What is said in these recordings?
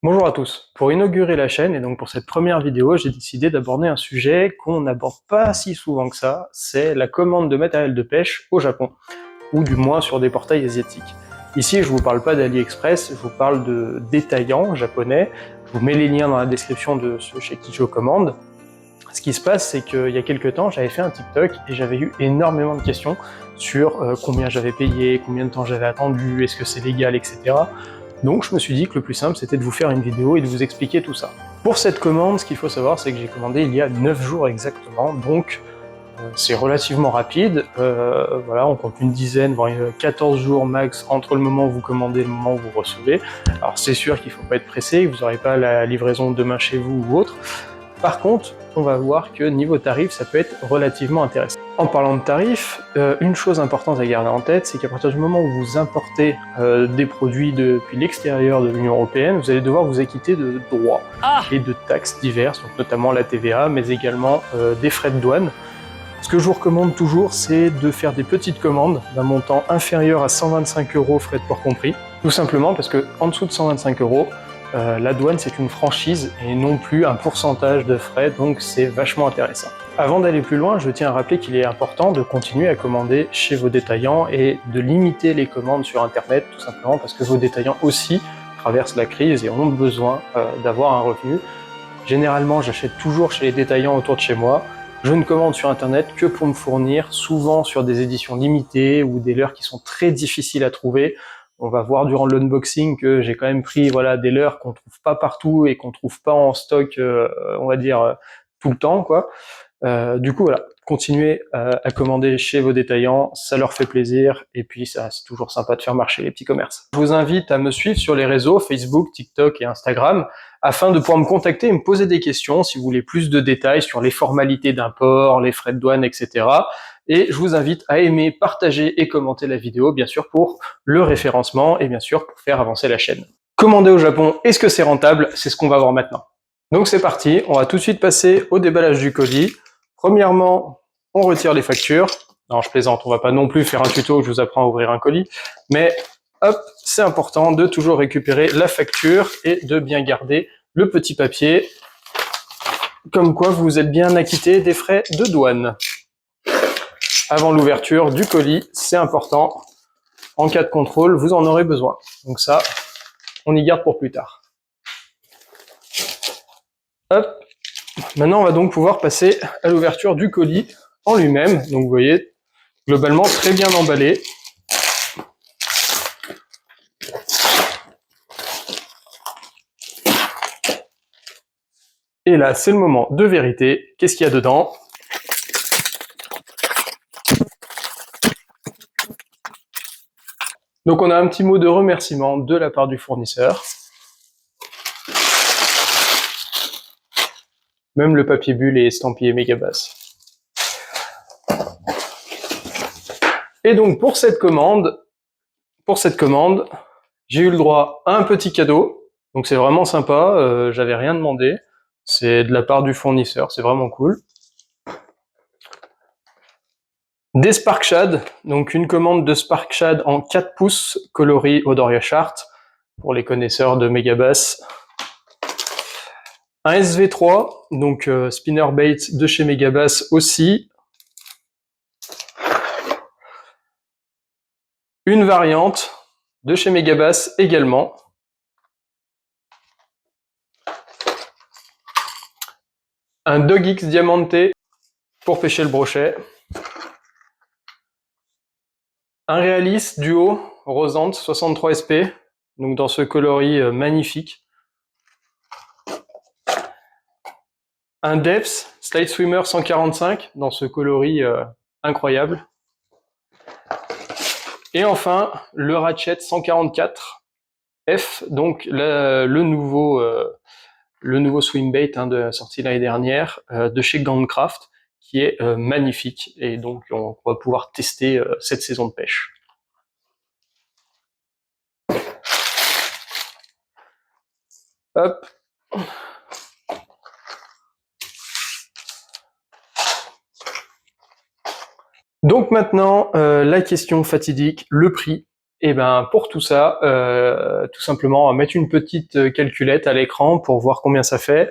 Bonjour à tous. Pour inaugurer la chaîne, et donc pour cette première vidéo, j'ai décidé d'aborder un sujet qu'on n'aborde pas si souvent que ça, c'est la commande de matériel de pêche au Japon, ou du moins sur des portails asiatiques. Ici, je vous parle pas d'AliExpress, je vous parle de détaillants japonais. Je vous mets les liens dans la description de ceux chez qui je commande. Ce qui se passe, c'est qu'il y a quelques temps, j'avais fait un TikTok et j'avais eu énormément de questions sur combien j'avais payé, combien de temps j'avais attendu, est-ce que c'est légal, etc. Donc je me suis dit que le plus simple, c'était de vous faire une vidéo et de vous expliquer tout ça. Pour cette commande, ce qu'il faut savoir, c'est que j'ai commandé il y a 9 jours exactement, donc c'est relativement rapide. Voilà, on compte une dizaine, voire 14 jours max entre le moment où vous commandez et le moment où vous recevez. Alors c'est sûr qu'il ne faut pas être pressé, vous n'aurez pas la livraison demain chez vous ou autre. Par contre, on va voir que niveau tarif, ça peut être relativement intéressant. En parlant de tarifs, une chose importante à garder en tête, c'est qu'à partir du moment où vous importez des produits depuis l'extérieur de l'Union européenne, vous allez devoir vous acquitter de droits et de taxes diverses, donc notamment la TVA, mais également des frais de douane. Ce que je vous recommande toujours, c'est de faire des petites commandes d'un montant inférieur à 125 €, frais de port compris. Tout simplement parce que en dessous de 125 €, la douane c'est une franchise et non plus un pourcentage de frais, donc c'est vachement intéressant. Avant d'aller plus loin, je tiens à rappeler qu'il est important de continuer à commander chez vos détaillants et de limiter les commandes sur internet, tout simplement parce que vos détaillants aussi traversent la crise et ont besoin d'avoir un revenu. Généralement, j'achète toujours chez les détaillants autour de chez moi. Je ne commande sur internet que pour me fournir, souvent sur des éditions limitées ou des leurres qui sont très difficiles à trouver. On va voir durant l'unboxing que j'ai quand même pris des leurres qu'on trouve pas partout et qu'on trouve pas en stock, on va dire, tout le temps, quoi. Du coup, voilà, continuez à commander chez vos détaillants, ça leur fait plaisir, et puis ça, c'est toujours sympa de faire marcher les petits commerces. Je vous invite à me suivre sur les réseaux Facebook, TikTok et Instagram, afin de pouvoir me contacter et me poser des questions si vous voulez plus de détails sur les formalités d'import, les frais de douane, etc. Et je vous invite à aimer, partager et commenter la vidéo, bien sûr pour le référencement et bien sûr pour faire avancer la chaîne. Commander au Japon, est-ce que c'est rentable? C'est ce qu'on va voir maintenant. Donc c'est parti, on va tout de suite passer au déballage du colis. Premièrement, on retire les factures. Non, je plaisante, on va pas non plus faire un tuto où je vous apprends à ouvrir un colis, mais hop, c'est important de toujours récupérer la facture et de bien garder le petit papier, comme quoi vous êtes bien acquitté des frais de douane. Avant l'ouverture du colis, c'est important. En cas de contrôle, vous en aurez besoin. Donc ça, on y garde pour plus tard. Hop. Maintenant, on va donc pouvoir passer à l'ouverture du colis en lui-même. Donc vous voyez, globalement très bien emballé. Et là, c'est le moment de vérité. Qu'est-ce qu'il y a dedans? Donc on a un petit mot de remerciement de la part du fournisseur. Même le papier bulle est estampillé Megabass. Et donc pour cette commande, j'ai eu le droit à un petit cadeau. Donc c'est vraiment sympa, j'avais rien demandé. C'est de la part du fournisseur, c'est vraiment cool. Des Spark Shad, donc une commande de Spark Shad en 4 pouces coloris Odoria Chart, pour les connaisseurs de Megabass. Un SV3, donc spinnerbait de chez Megabass aussi. Une variante de chez Megabass également. Un Dog X Diamante pour pêcher le brochet. Un Realis Duo Rosante 63 SP, donc dans ce coloris magnifique. Un Depths Slide Swimmer 145 dans ce coloris incroyable. Et enfin, le Ratchet 144 F, donc le nouveau swimbait sorti l'année dernière de chez Gangcraft, qui est magnifique, et donc on va pouvoir tester cette saison de pêche. Hop. Donc maintenant, la question fatidique, le prix. Et ben pour tout ça, tout simplement, on va mettre une petite calculette à l'écran pour voir combien ça fait.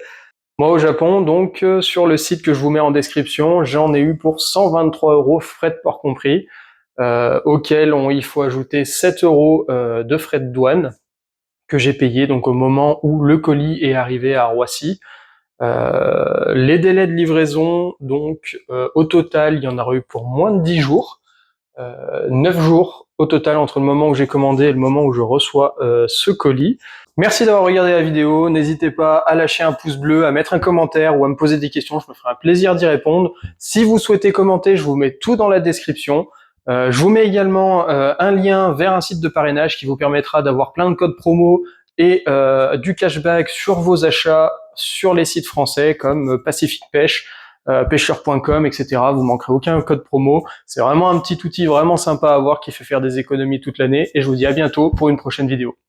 Moi au Japon, donc sur le site que je vous mets en description, j'en ai eu pour 123 € frais de port compris, auquel il faut ajouter 7 € de frais de douane que j'ai payé donc au moment où le colis est arrivé à Roissy. Les délais de livraison, donc au total, il y en aurait eu pour moins de 10 jours. 9 jours au total entre le moment où j'ai commandé et le moment où je reçois ce colis. Merci d'avoir regardé la vidéo, n'hésitez pas à lâcher un pouce bleu, à mettre un commentaire ou à me poser des questions, je me ferai un plaisir d'y répondre. Si vous souhaitez commenter, je vous mets tout dans la description. Je vous mets également un lien vers un site de parrainage qui vous permettra d'avoir plein de codes promo et du cashback sur vos achats sur les sites français comme Pacific Pêche, pêcheur.com, etc. Vous manquerez aucun code promo. C'est vraiment un petit outil vraiment sympa à avoir qui fait faire des économies toute l'année. Et je vous dis à bientôt pour une prochaine vidéo.